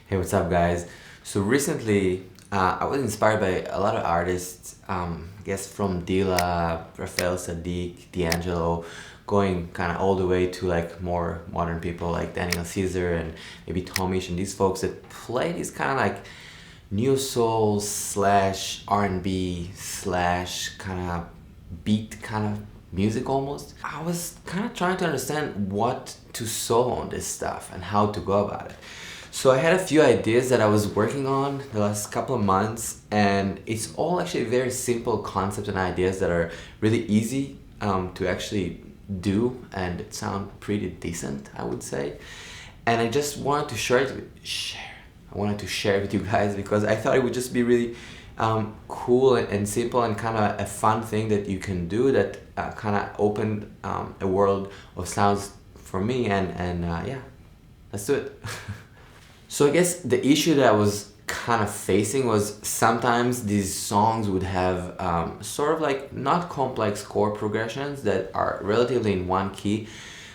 Hey, what's up guys? So recently I was inspired by a lot of artists, I guess from Dilla, Raphael Sadiq, D'Angelo, going kind of all the way to like more modern people like Daniel Caesar and maybe Tomish and these folks that play these kind of like neo soul slash R&B slash kind of beat kind of music almost. I was kind of trying to understand what to solo on this stuff and how to go about it. So I had a few ideas that I was working on the last couple of months, and it's all actually very simple concepts and ideas that are really easy to actually do, and it sound pretty decent, I would say. And I just wanted to share it with you guys because I thought it would just be really cool and simple and kind of a fun thing that you can do that kind of opened a world of sounds for me, and yeah, let's do it. So I guess the issue that I was kind of facing was sometimes these songs would have sort of like not complex chord progressions that are relatively in one key,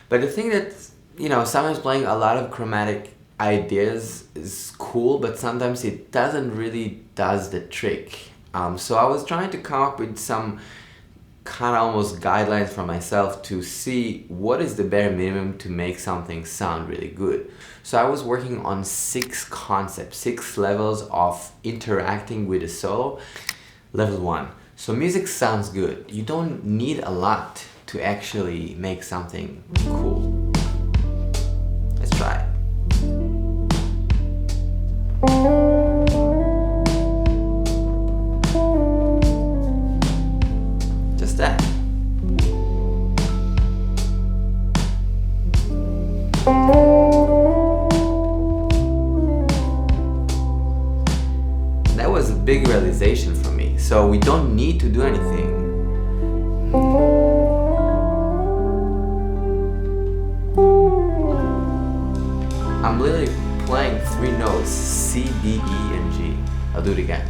but the thing that, you know, sometimes playing a lot of chromatic ideas is cool, but sometimes it doesn't really does the trick. So I was trying to come up with some kind of almost guidelines for myself to see what is the bare minimum to make something sound really good. So I was working on 6 concepts, 6 levels of interacting with a solo. Level 1. So music sounds good. You don't need a lot to actually make something cool. Let's try it. Just that. That was a big realization for me. So we don't need to do anything. I'm literally playing 3 notes, C, D, E, and G. I'll do it again.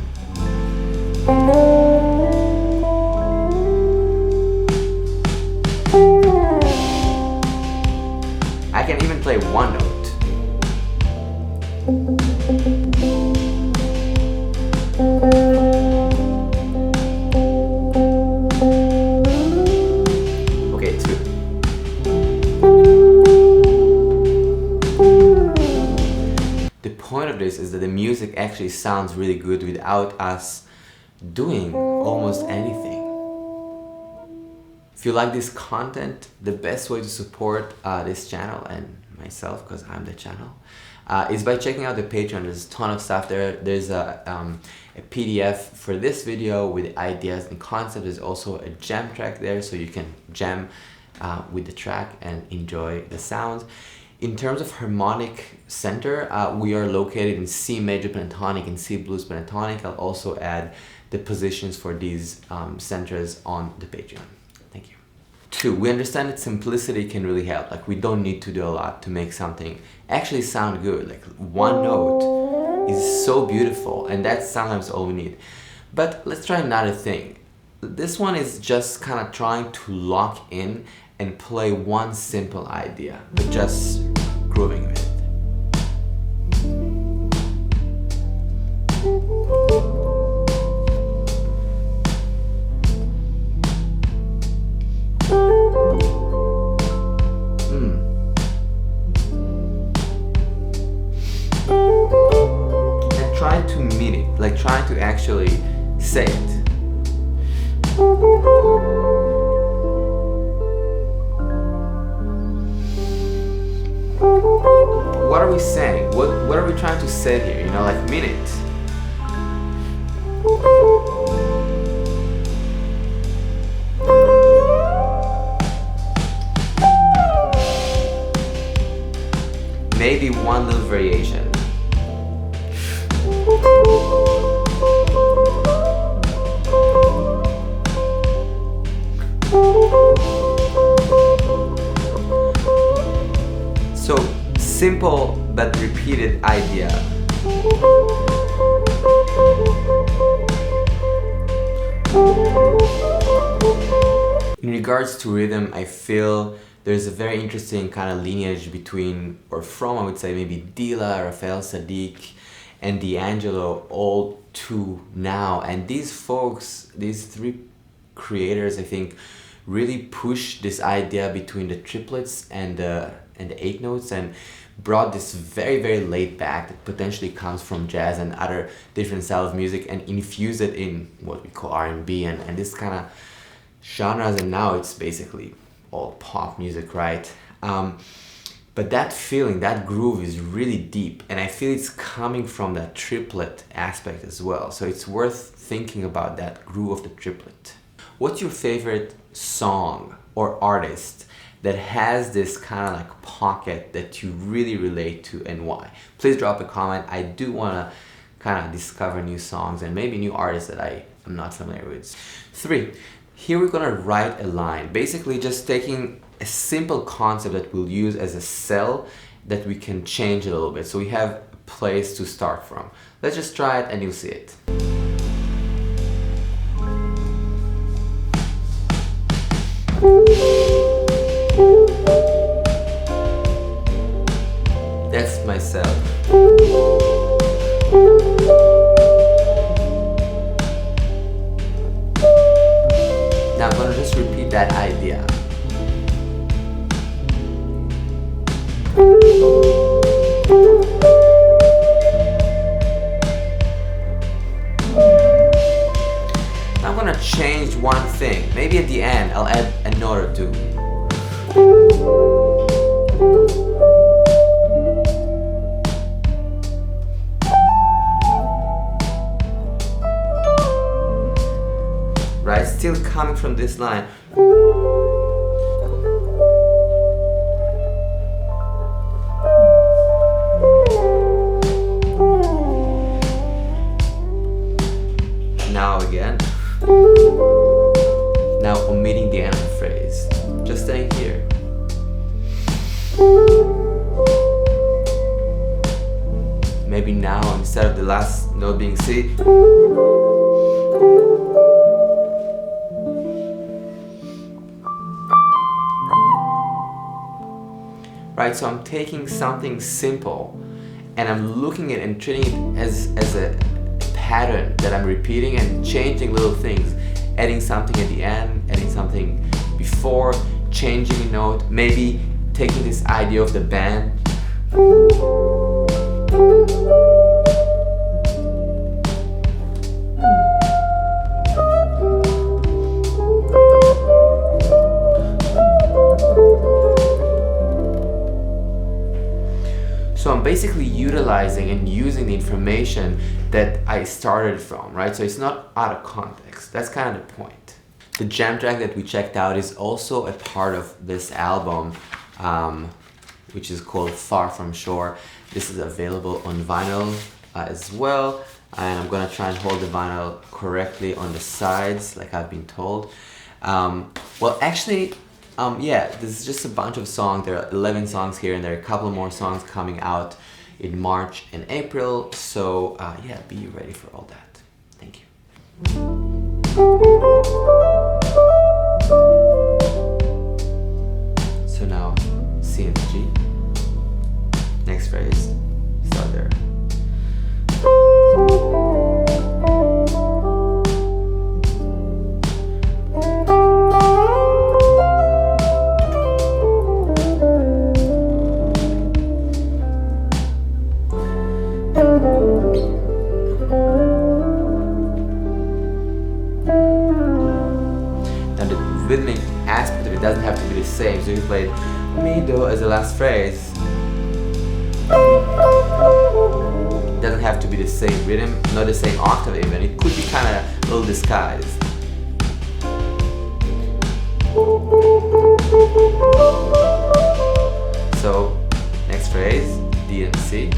I can even play 1 note. Okay, 2. The point of this is that the music actually sounds really good without us doing almost anything. If you like this content, the best way to support this channel and myself, because I'm the channel, is by checking out the Patreon. There's a ton of stuff there. There's a PDF for this video with ideas and concepts. There's also a jam track there, so you can jam with the track and enjoy the sounds. In terms of harmonic center, we are located in C major pentatonic and C blues pentatonic. I'll also add the positions for these centers on the Patreon. Thank you. 2, we understand that simplicity can really help. Like, we don't need to do a lot to make something actually sound good. Like, 1 note is so beautiful, and that's sometimes all we need. But let's try another thing. This one is just kind of trying to lock in and play 1 simple idea, but just grooving with it. And try to mean it, like trying to actually say it. What are we saying? What are we trying to say here? You know, like, mean it. Maybe 1 little variation. simple but repeated idea. In regards to rhythm, I feel there's a very interesting kind of lineage between, or from, I would say, maybe Dila, Raphael Saadiq, and D'Angelo, all to now. And these folks, these three creators, I think, really push this idea between the triplets and the eighth notes, and brought this very, very laid back that potentially comes from jazz and other different styles of music, and infuse it in what we call R&B and this kind of genres. And now it's basically all pop music, right? But that feeling, that groove is really deep, and I feel it's coming from that triplet aspect as well. So it's worth thinking about that groove of the triplet. What's your favorite song or artist that has this kind of like pocket that you really relate to, and why? Please drop a comment. I do want to kind of discover new songs and maybe new artists that I am not familiar with. 3. Here we're gonna write a line, basically just taking a simple concept that we'll use as a cell that we can change a little bit. So we have a place to start from. Let's just try it and you'll see it. That's my cell. Now I'm gonna just repeat that idea. Now I'm gonna change one thing. Maybe at the end I'll add a note or two. Right, still coming from this line. Now again. Now omitting the end of the phrase. Just staying here. Maybe now instead of the last note being C, right, so I'm taking something simple and I'm looking at it and treating it as a pattern that I'm repeating and changing little things, adding something at the end, adding something before, changing a note, maybe taking this idea of the band. So I'm basically utilizing and using the information that I started from, right? So it's not out of context. That's kind of the point. The jam track that we checked out is also a part of this album, which is called Far From Shore. This is available on vinyl as well. And I'm gonna try and hold the vinyl correctly on the sides, like I've been told. Well, actually, yeah, this is just a bunch of songs. There are 11 songs here, and there are a couple more songs coming out in March and April. So yeah, be ready for all that. Thank you. So now C and G. Next phrase. Start there. Now the rhythmic aspect of it doesn't have to be the same. So you played mi do as the last phrase. It doesn't have to be the same rhythm, not the same octave even. It could be kind of a little disguised. So next phrase, D and C.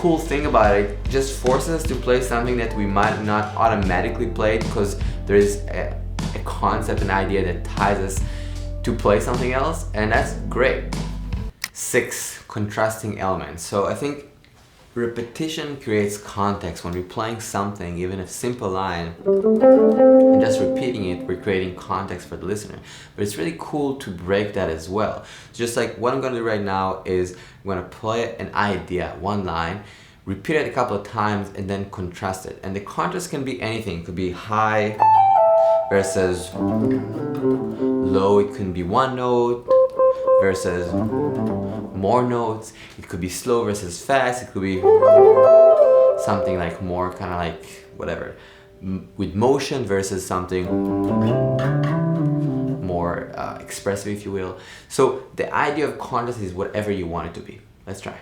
cool thing about it, it just forces us to play something that we might not automatically play because there is a concept, an idea that ties us to play something else, and that's great. 6. Contrasting elements. So I think repetition creates context. When we're playing something, even a simple line, and just repeating it, we're creating context for the listener. But it's really cool to break that as well. Just like what I'm going to do right now is I'm going to play an idea, one line, repeat it a couple of times, and then contrast it. And the contrast can be anything. It could be high versus low. It can be one note versus more notes. It could be slow versus fast. It could be something like more kind of like whatever, with motion versus something more expressive, if you will. So the idea of contrast is whatever you want it to be. Let's try.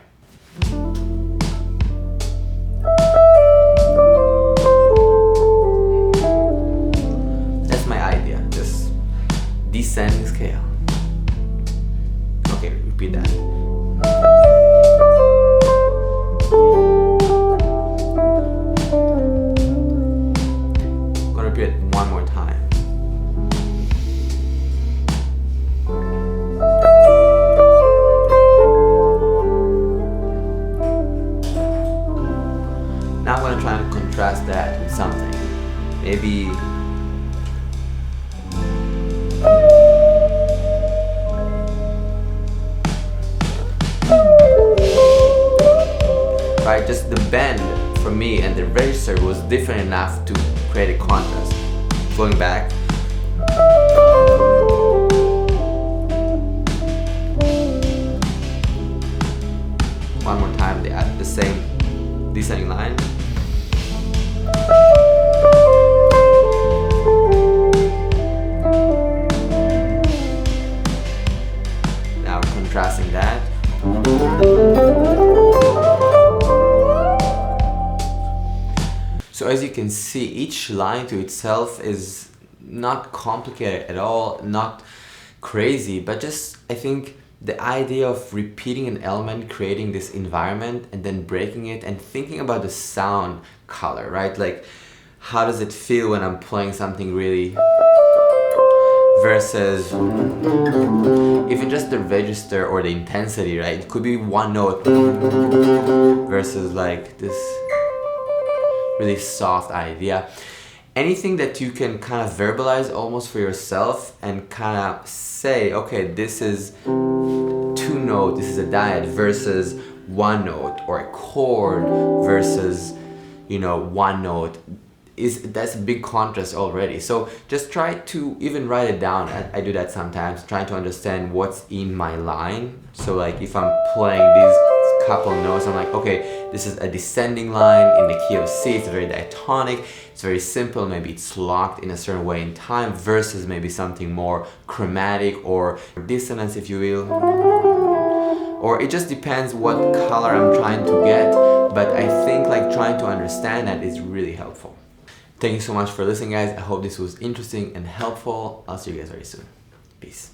That's my idea, just descending scale. Okay, repeat that. I'm gonna repeat it one more time. Now I'm gonna try and contrast that with something. Maybe right, just the bend for me and the register was different enough to create a contrast. Going back. One more time, they add the same descending line. Now contrasting that. So as you can see, each line to itself is not complicated at all, not crazy, but just I think the idea of repeating an element, creating this environment, and then breaking it and thinking about the sound color, right? Like, how does it feel when I'm playing something really versus even just the register or the intensity, right? It could be one note versus like this really soft idea. Anything that you can kind of verbalize almost for yourself and kind of say, okay, this is two note, this is a dyad versus one note, or a chord versus, you know, one note. That's a big contrast already. So just try to even write it down. I do that sometimes, trying to understand what's in my line. So like if I'm playing these couple notes, I'm like, okay, this is a descending line in the key of C, it's very diatonic, it's very simple, maybe it's locked in a certain way in time, versus maybe something more chromatic or dissonance, if you will. Or it just depends what color I'm trying to get, but I think like trying to understand that is really helpful. Thank you so much for listening, guys. I hope this was interesting and helpful. I'll see you guys very soon. Peace.